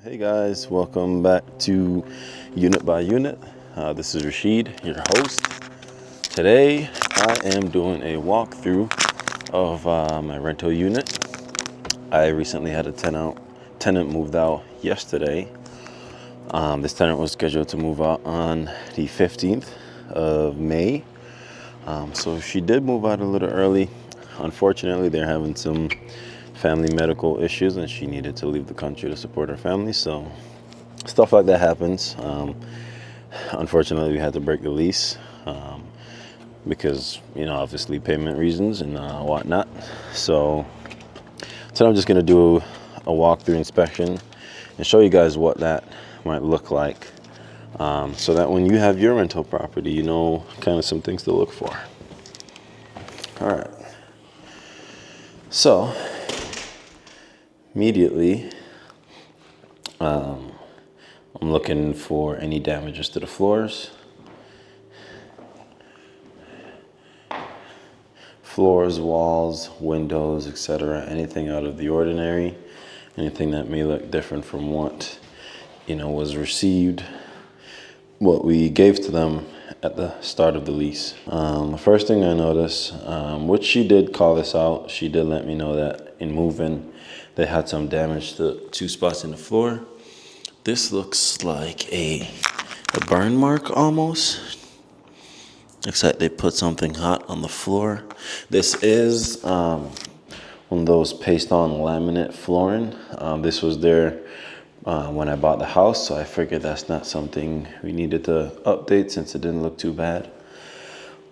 Hey guys, welcome back to Unit by Unit. This is Rashid, your host. Today I am doing a walkthrough of my rental unit. I recently had a tenant moved out yesterday. This tenant was scheduled to move out on the 15th of May. So she did move out a little early. Unfortunately, they're having some family medical issues and she needed to leave the country to support her family. So stuff like that happens. Unfortunately, we had to break the lease because, obviously payment reasons and whatnot. So I'm just going to do a walkthrough inspection and show you guys what that might look like, so that when you have your rental property, you know kind of some things to look for. All right. So immediately, I'm looking for any damages to the floors. Floors, walls, windows, etc. Anything out of the ordinary, anything that may look different from what, was received, what we gave to them at the start of the lease. The first thing I noticed, which she did call this out, she did let me know that in moving, they had some damage to 2 spots in the floor. This looks like a burn mark almost. Looks like they put something hot on the floor. This is one of those paste-on laminate flooring. This was there when I bought the house, so I figured that's not something we needed to update since it didn't look too bad.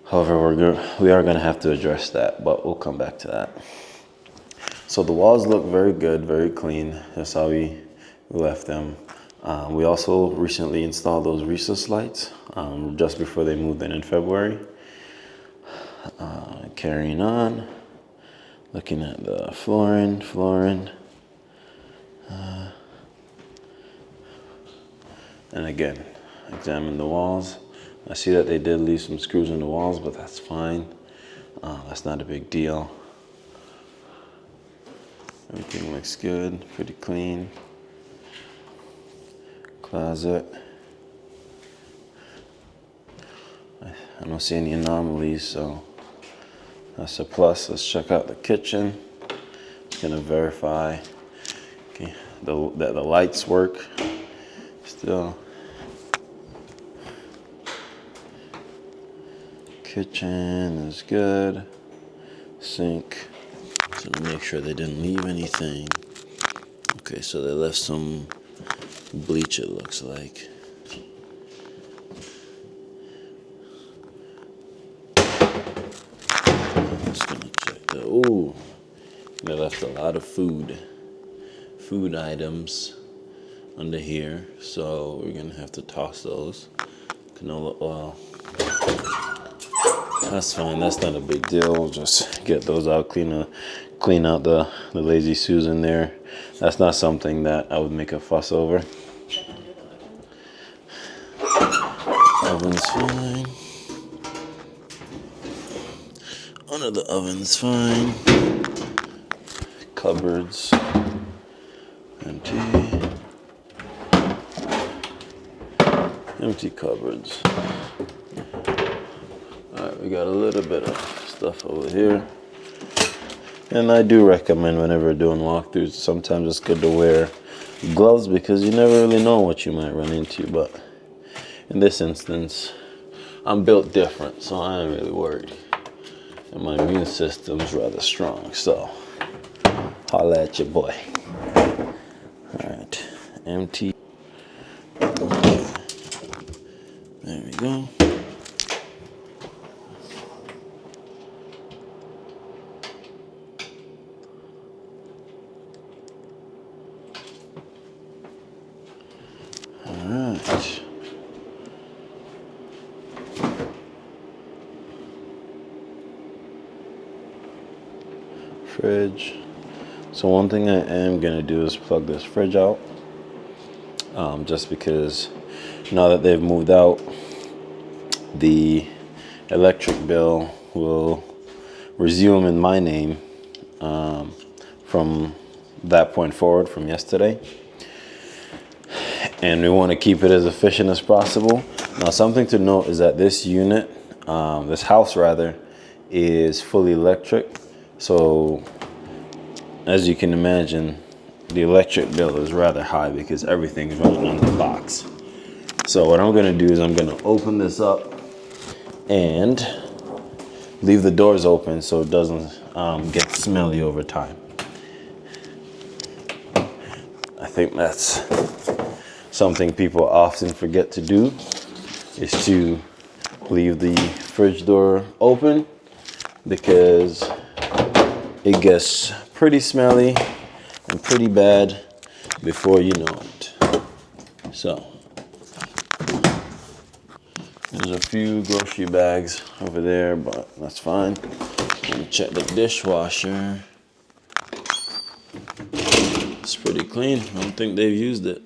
However, we are going to have to address that, but we'll come back to that. So the walls look very good, very clean. That's how we left them. We also recently installed those recess lights just before they moved in February. Carrying on, looking at the flooring. And again, examine the walls. I see that they did leave some screws in the walls, but that's fine. That's not a big deal. Everything looks good, pretty clean. Closet. I don't see any anomalies, so that's a plus. Let's check out the kitchen. Just gonna verify that the lights work still. Kitchen is good. Sink. So make sure they didn't leave anything. Okay, so they left some bleach, it looks like. I'm just gonna check the, ooh, they left a lot of food items under here, so we're gonna have to toss those. Canola oil. That's fine, that's not a big deal. We'll just get those out, clean out the Lazy Susan there. That's not something that I would make a fuss over. Oven's fine. Under the oven's fine. Cupboards empty. Empty cupboards. Alright, we got a little bit of stuff over here. And I do recommend whenever doing walkthroughs, sometimes it's good to wear gloves because you never really know what you might run into. But in this instance, I'm built different, so I ain't really worried. And my immune system's rather strong, so holla at your boy. Alright, empty. There we go. Alright. Fridge. So one thing I am gonna do is plug this fridge out. Just because now that they've moved out, the electric bill will resume in my name from that point forward, from yesterday. and we want to keep it as efficient as possible. Now, something to note is that this unit, this house rather, is fully electric. So as you can imagine, the electric bill is rather high because everything's running on the box. So what I'm gonna do is I'm gonna open this up and leave the doors open so it doesn't get smelly over time. I think that's something people often forget to do, is to leave the fridge door open, because it gets pretty smelly and pretty bad before you know it. So there's a few grocery bags over there, but that's fine. Let me check the dishwasher. It's pretty clean. I don't think they've used it.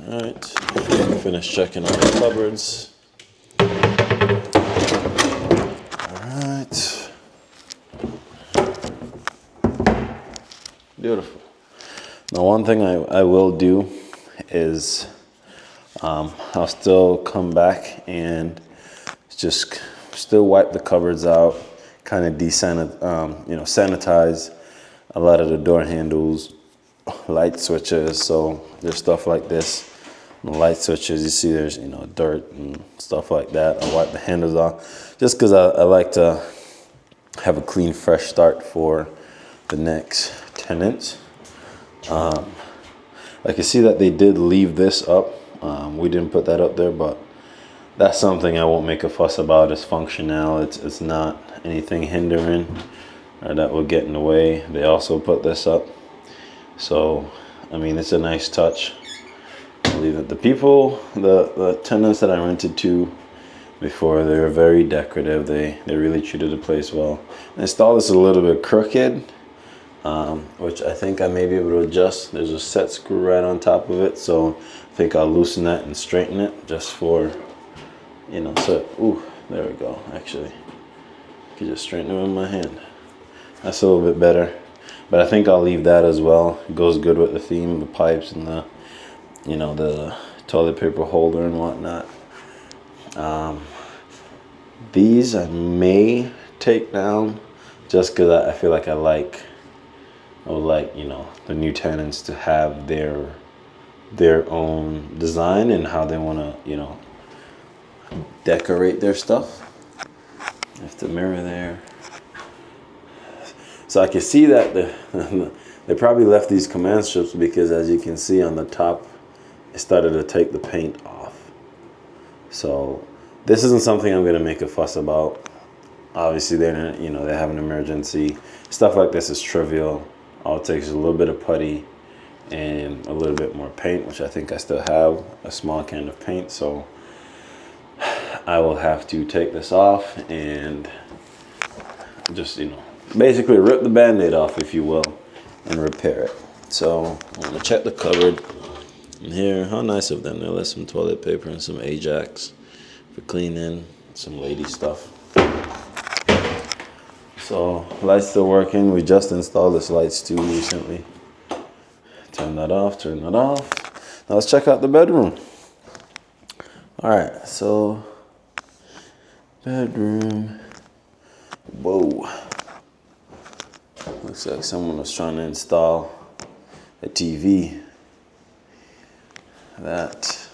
All right, finish checking all the cupboards. Beautiful. Now, one thing I will do is I'll still come back and just still wipe the cupboards out, kind of sanitize a lot of the door handles, light switches. So there's stuff like this, the light switches. You see, there's dirt and stuff like that. I wipe the handles off just because I like to have a clean, fresh start for the next tenants. Like you see that they did leave this up. We didn't put that up there, but that's something I won't make a fuss about. It's functional. It's not anything hindering or that will get in the way. They also put this up, so I mean, it's a nice touch. I'll leave it. The people, the tenants that I rented to before, they were very decorative. They really treated the place well. The install is a little bit crooked, which I think I may be able to adjust. There's a set screw right on top of it, so I think I'll loosen that and straighten it just for, so, ooh, there we go. Actually, I could just straighten it with my hand. That's a little bit better, but I think I'll leave that as well. It goes good with the theme, the pipes and the toilet paper holder and whatnot. These I may take down just because I feel like I would like the new tenants to have their own design and how they want to decorate their stuff. If the mirror there, so I can see that they probably left these command strips because, as you can see on the top, it started to take the paint off. So this isn't something I'm going to make a fuss about. Obviously, they have an emergency. Stuff like this is trivial. All it takes is a little bit of putty and a little bit more paint, which I think I still have a small can of paint. So I will have to take this off and just, basically rip the Band-Aid off, if you will, and repair it. So I'm going to check the cupboard. And here, how nice of them. They left some toilet paper and some Ajax for cleaning, some lady stuff. So lights still working. We just installed this lights too recently. Turn that off, turn that off. Now let's check out the bedroom. All right, so bedroom. Whoa. Looks like someone was trying to install a TV. That's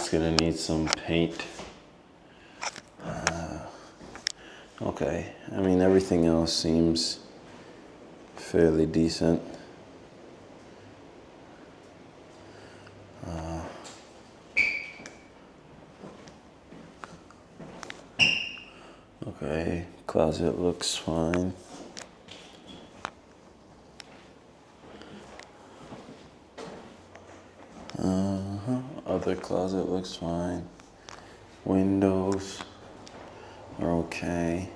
gonna need some paint. Okay, I mean, everything else seems fairly decent. Okay, closet looks fine. Other closet looks fine. Windows are okay.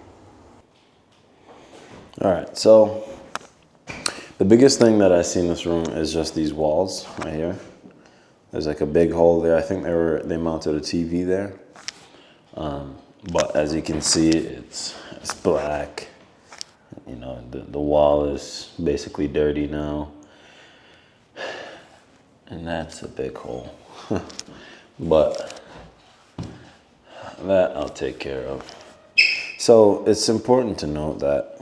All right, so the biggest thing that I see in this room is just these walls right here. There's like a big hole there. I think they mounted a TV there. But as you can see, it's black. The wall is basically dirty now. And that's a big hole. But that I'll take care of. So it's important to note that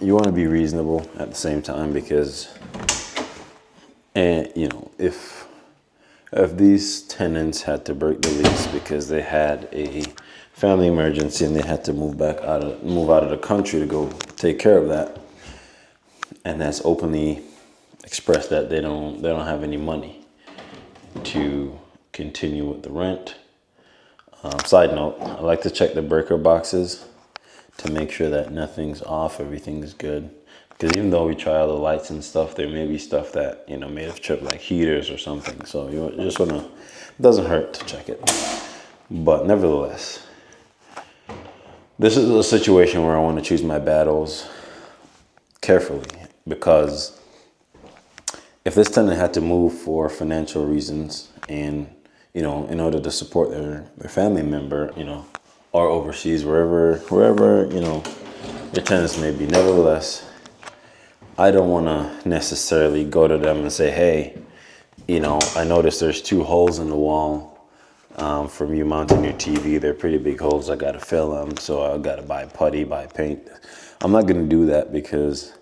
you want to be reasonable at the same time, because, and you know, if these tenants had to break the lease because they had a family emergency and they had to move out of the country to go take care of that, and that's openly expressed that they don't have any money to continue with the rent. Side note, I like to check the breaker boxes to make sure that nothing's off, everything's good. Because even though we try all the lights and stuff, there may be stuff that, you know, may have tripped, like heaters or something. So you just want to, it doesn't hurt to check it. But nevertheless, this is a situation where I want to choose my battles carefully, because if this tenant had to move for financial reasons and, you know, in order to support their family member, you know, or overseas, wherever, you know, your tenants may be, nevertheless, I don't want to necessarily go to them and say, hey, you know, I noticed there's 2 holes in the wall from you mounting your TV. They're pretty big holes. I got to fill them. So I got to buy putty, buy paint. I'm not going to do that, because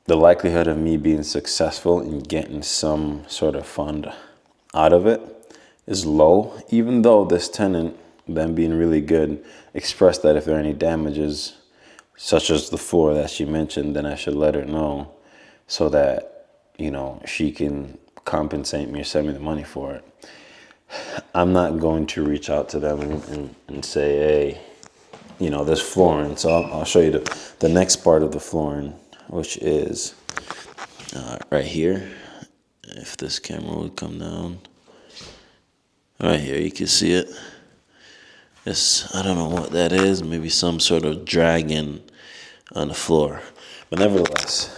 the likelihood of me being successful in getting some sort of fund out of it is low, even though this tenant, them being really good, expressed that if there are any damages, such as the floor that she mentioned, then I should let her know so that, you know, she can compensate me or send me the money for it. I'm not going to reach out to them and say, hey, you know, there's flooring. So I'll show you the next part of the flooring, which is right here. If this camera would come down. Right here, you can see it. This, I don't know what that is. Maybe some sort of dragon on the floor. But nevertheless,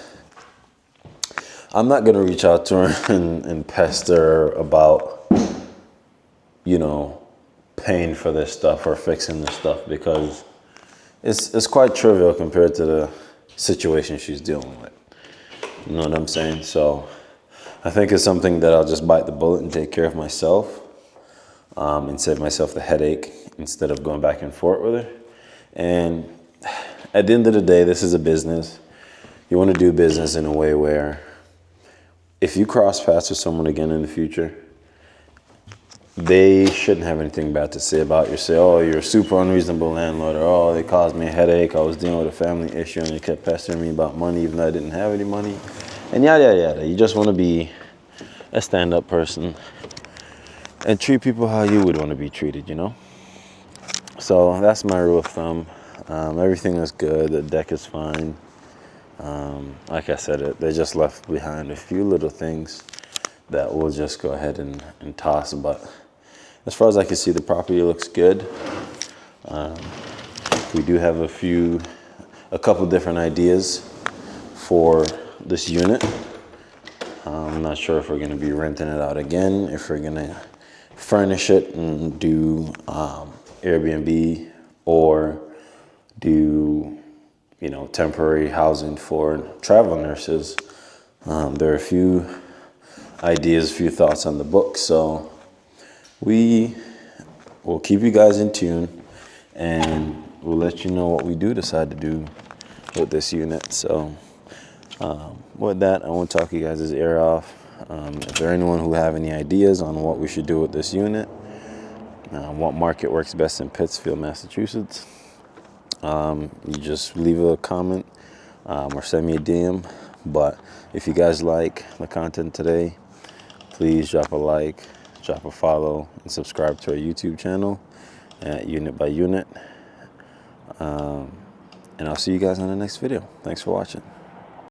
I'm not going to reach out to her and pester her about, you know, paying for this stuff or fixing this stuff, because it's quite trivial compared to the situation she's dealing with. You know what I'm saying? So I think it's something that I'll just bite the bullet and take care of myself, and save myself the headache instead of going back and forth with her. And at the end of the day, this is a business. You want to do business in a way where if you cross paths with someone again in the future, they shouldn't have anything bad to say about you. Say, oh, you're a super unreasonable landlord, or oh, they caused me a headache. I was dealing with a family issue and they kept pestering me about money even though I didn't have any money. And yada, yada, yada. You just want to be a stand-up person and treat people how you would want to be treated, you know? So that's my rule of thumb. Everything is good. The deck is fine. Like I said, they just left behind a few little things that we'll just go ahead and toss. But as far as I can see, the property looks good. We do have a couple different ideas for this unit. I'm not sure if we're going to be renting it out again, if we're going to furnish it and do Airbnb, or do, you know, temporary housing for travel nurses. There are a few ideas, a few thoughts on the book, so we will keep you guys in tune, and we'll let you know what we do decide to do with this unit. So with that, I want to talk you guys' ear off. If there anyone who have any ideas on what we should do with this unit, what market works best in Pittsfield, Massachusetts, you just leave a comment or send me a DM. But if you guys like the content today, please drop a like, drop a follow, and subscribe to our YouTube channel at Unit by Unit. And I'll see you guys in the next video. Thanks for watching.